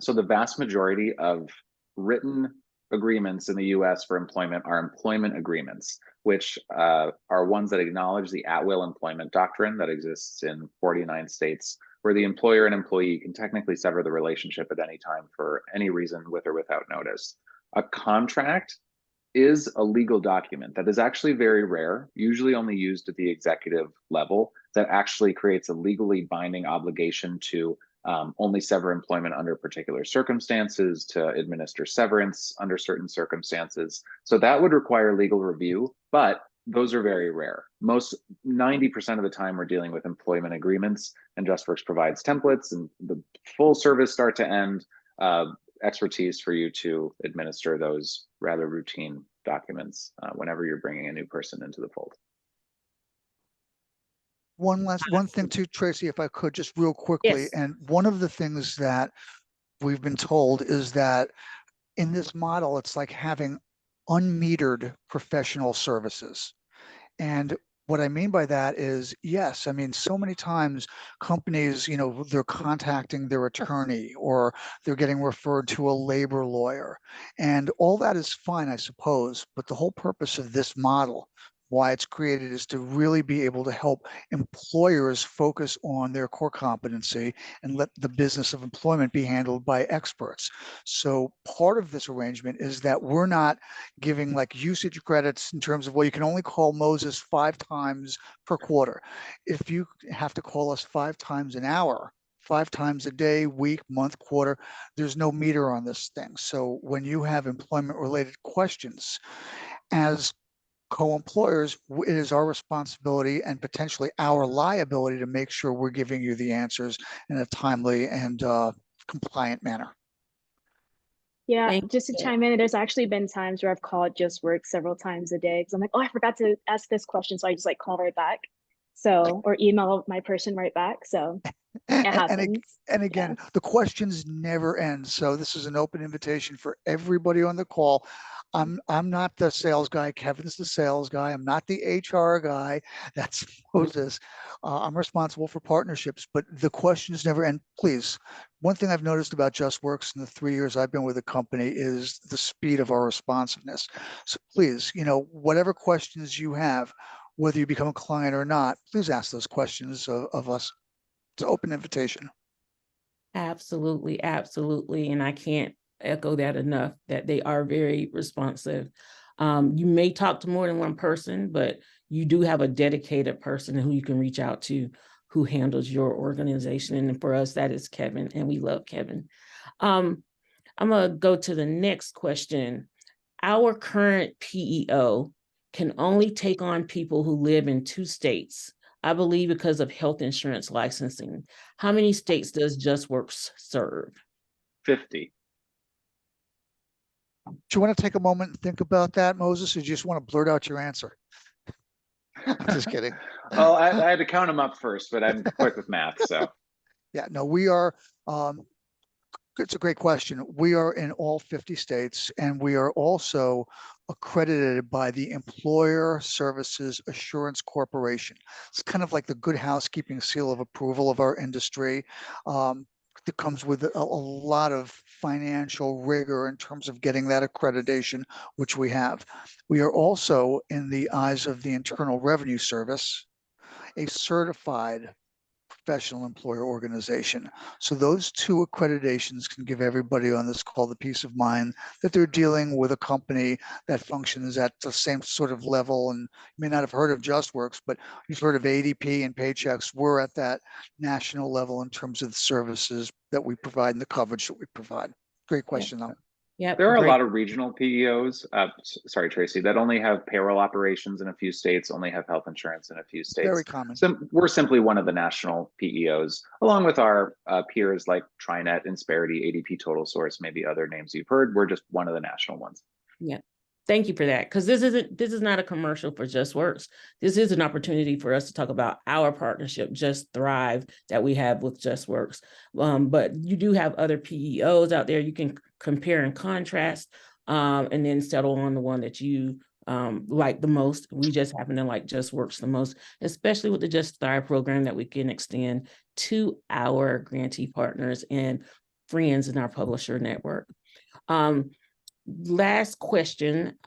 so the vast majority of written agreements in the US for employment are employment agreements, which are ones that acknowledge the at-will employment doctrine that exists in 49 states, where the employer and employee can technically sever the relationship at any time for any reason, with or without notice. A contract is a legal document that is actually very rare, usually only used at the executive level, that actually creates a legally binding obligation to only sever employment under particular circumstances, to administer severance under certain circumstances. So that would require legal review, but those are very rare. Most 90% of the time we're dealing with employment agreements, and Justworks provides templates and the full service start to end expertise for you to administer those rather routine documents whenever you're bringing a new person into the fold. One thing too, Tracie, if I could, just real quickly. Yes. And one of the things that we've been told is that in this model, it's like having unmetered professional services. And what I mean by that is, yes, I mean, so many times companies, they're contacting their attorney or they're getting referred to a labor lawyer, and all that is fine, I suppose. But the whole purpose of this model, why it's created, is to really be able to help employers focus on their core competency and let the business of employment be handled by experts. So part of this arrangement is that we're not giving like usage credits in terms of, well, you can only call Moses 5 times per quarter. If you have to call us 5 times an hour, 5 times a day, week, month, quarter, there's no meter on this thing. So when you have employment related questions, as co-employers, it is our responsibility and potentially our liability to make sure we're giving you the answers in a timely and compliant manner. Yeah, just to chime in, there's actually been times where I've called Justworks several times a day because I'm like, oh, I forgot to ask this question, so I just like call right back. So, or email my person right back. So it And, happens. and again, the questions never end. So this is an open invitation for everybody on the call. I'm not the sales guy. Kevin's the sales guy. I'm not the HR guy. That's Moses. I'm responsible for partnerships, but the questions never end. Please, one thing I've noticed about Justworks in the 3 years I've been with the company is the speed of our responsiveness. So please, whatever questions you have, whether you become a client or not, please ask those questions of us. It's an open invitation. Absolutely, absolutely. And I can't echo that enough, that they are very responsive. You may talk to more than one person, but you do have a dedicated person who you can reach out to who handles your organization. And for us, that is Kevin, and we love Kevin. I'm going to go to the next question. Our current PEO can only take on people who live in 2 states, I believe because of health insurance licensing. How many states does Justworks serve? 50. Do you want to take a moment and think about that, Moses, or do you just want to blurt out your answer? I'm just kidding. Well, I had to count them up first, but I'm quick with math, so. Yeah, no, we are, it's a great question. We are in all 50 states, and we are also accredited by the Employer Services Assurance Corporation. It's kind of like the good housekeeping seal of approval of our industry. That comes with a lot of financial rigor in terms of getting that accreditation, which we have. We are also, in the eyes of the Internal Revenue Service, a certified professional employer organization. So those 2 accreditations can give everybody on this call the peace of mind that they're dealing with a company that functions at the same sort of level. And you may not have heard of Justworks, but you've heard of ADP and Paychecks. We're at that national level in terms of the services that we provide and the coverage that we provide. Great question, though. Yeah, There are a lot of regional PEOs, sorry, Tracy, that only have payroll operations in a few states, only have health insurance in a few states. Very common. So we're simply one of the national PEOs, along with our peers like TriNet, Insperity, ADP, Total Source, maybe other names you've heard. We're just one of the national ones. Yeah. Thank you for that, because this is not a commercial for Justworks. This is an opportunity for us to talk about our partnership, Just Thrive, that we have with Justworks. But you do have other PEOs out there. You can compare and contrast, and then settle on the one that you like the most. We just happen to like Justworks the most, especially with the Just Thrive program that we can extend to our grantee partners and friends in our publisher network. Last question,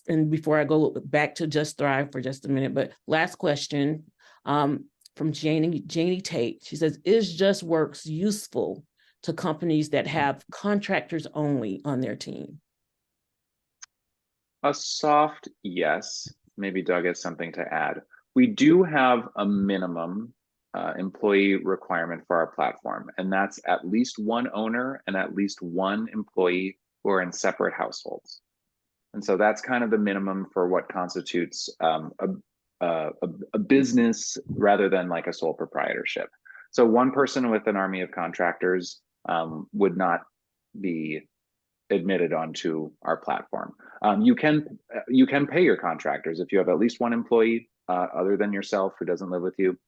and before I go back to Just Thrive for just a minute, but last question from Janie Tate. She says, is Justworks useful to companies that have contractors only on their team? A soft yes. Maybe Doug has something to add. We do have a minimum employee requirement for our platform, and that's at least 1 owner and at least 1 employee who are in separate households. And so that's kind of the minimum for what constitutes a business rather than like a sole proprietorship. So 1 person with an army of contractors would not be admitted onto our platform. You can pay your contractors if you have at least 1 employee other than yourself who doesn't live with you.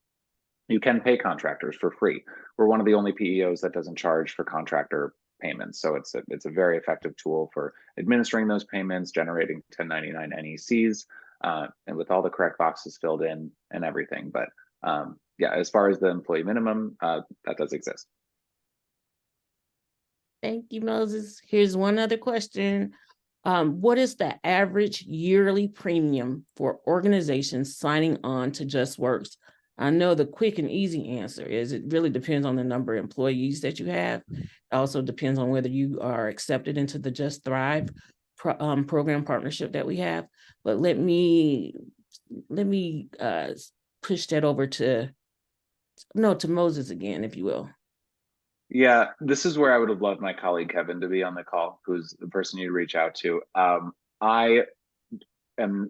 You can pay contractors for free. We're one of the only PEOs that doesn't charge for contractor payments. So it's a very effective tool for administering those payments, generating 1099 NECs, and with all the correct boxes filled in and everything. But yeah, as far as the employee minimum, that does exist. Thank you, Moses. Here's one other question. What is the average yearly premium for organizations signing on to Justworks? I know the quick and easy answer is it really depends on the number of employees that you have. It also depends on whether you are accepted into the Just Thrive program partnership that we have. But let me push that over to Moses again, if you will. Yeah, this is where I would have loved my colleague Kevin to be on the call, who's the person you'd reach out to. I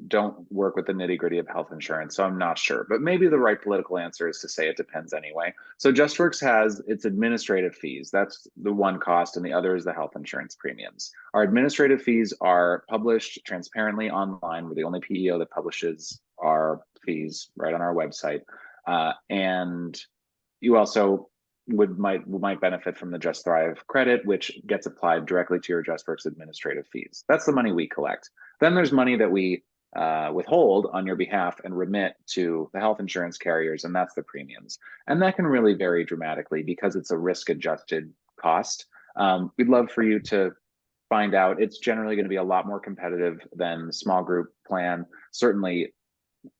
don't work with the nitty-gritty of health insurance, so I'm not sure. But maybe the right political answer is to say it depends anyway. So Justworks has its administrative fees. That's the one cost, and the other is the health insurance premiums. Our administrative fees are published transparently online. We're the only PEO that publishes our fees right on our website. And you also might benefit from the Just Thrive credit, which gets applied directly to your Justworks administrative fees. That's the money we collect. Then there's money that we withhold on your behalf and remit to the health insurance carriers, and that's the premiums. And that can really vary dramatically because it's a risk-adjusted cost. We'd love for you to find out. It's generally going to be a lot more competitive than the small group plan, certainly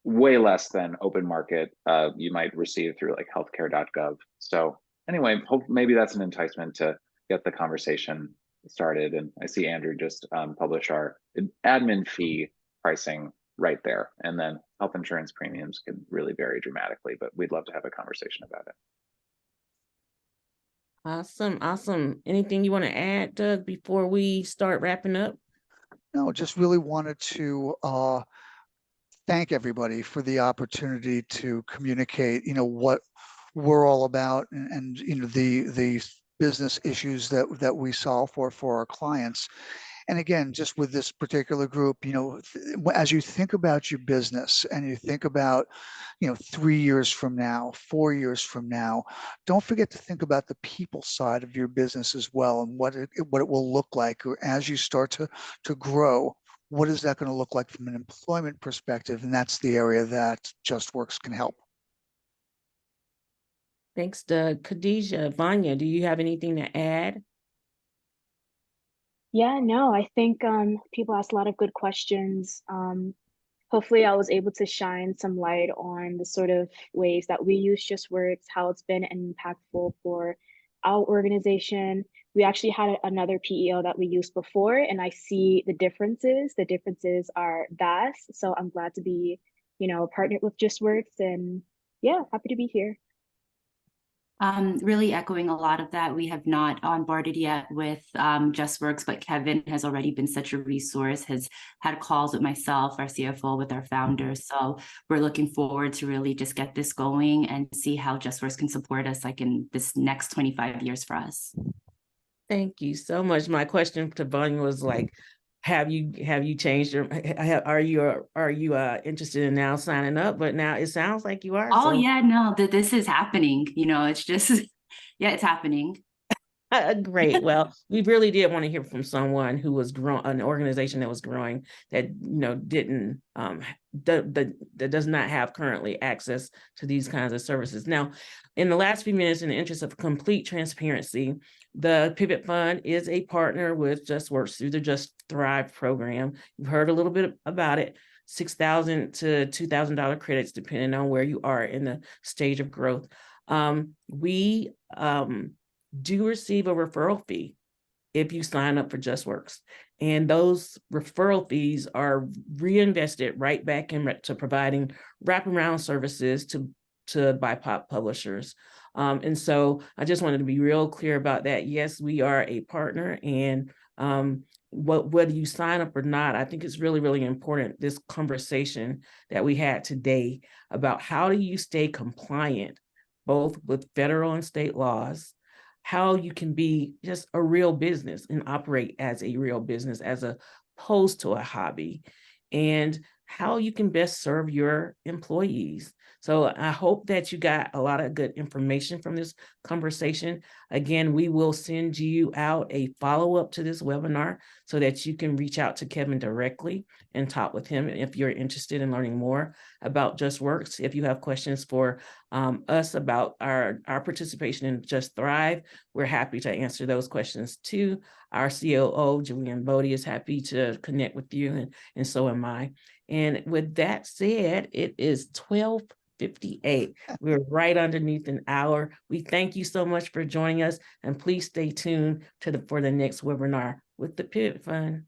way less than open market you might receive through like healthcare.gov. So anyway, hope maybe that's an enticement to get the conversation started. And I see Andrew just published our admin fee pricing right there. And then health insurance premiums can really vary dramatically, but we'd love to have a conversation about it. Awesome. Awesome. Anything you want to add, Doug, before we start wrapping up? No, just really wanted to thank everybody for the opportunity to communicate, what we're all about and the business issues that we solve for our clients. And again, just with this particular group, as you think about your business and you think about, 3 years from now, 4 years from now, don't forget to think about the people side of your business as well and what it will look like as you start to grow. What is that going to look like from an employment perspective? And that's the area that Justworks can help. Thanks, Doug. Khadija, Vania, do you have anything to add? Yeah, no, I think people asked a lot of good questions. Hopefully I was able to shine some light on the sort of ways that we use Justworks, how it's been impactful for our organization. We actually had another PEO that we used before, and I see the differences. The differences are vast. So I'm glad to be, partnered with Justworks, and yeah, happy to be here. Really echoing a lot of that. We have not onboarded yet with Justworks, but Kevin has already been such a resource, has had calls with myself, our CFO, with our founders. So we're looking forward to really just get this going and see how Justworks can support us like in this next 25 years for us. Thank you so much. My question to Vanya was like, have you changed your, are you interested in now signing up? But now it sounds like you are. Oh, so. yeah, no, this is happening. It's just, yeah, it's happening. Great. Well, we really did want to hear from someone who was growing, an organization that was growing, that didn't that does not have currently access to these kinds of services. Now, in the last few minutes, in the interest of complete transparency, the Pivot Fund is a partner with Justworks through the Just Thrive program. You've heard a little bit about it. $6,000 to $2,000 credits, depending on where you are in the stage of growth. We do receive a referral fee if you sign up for Justworks. And those referral fees are reinvested right back into providing wraparound services to BIPOC publishers. And so I just wanted to be real clear about that. Yes, we are a partner, and whether you sign up or not, I think it's really, really important, this conversation that we had today about how do you stay compliant, both with federal and state laws, how you can be just a real business and operate as a real business as opposed to a hobby, and how you can best serve your employees. So I hope that you got a lot of good information from this conversation. Again, we will send you out a follow-up to this webinar so that you can reach out to Kevin directly and talk with him if you're interested in learning more about Justworks. If you have questions for us about our participation in Just Thrive, we're happy to answer those questions too. Our COO, Julian Bodie, is happy to connect with you, and so am I. And with that said, it is 12:58. We're right underneath an hour. We thank you so much for joining us, and please stay tuned for the next webinar with the Pivot Fund.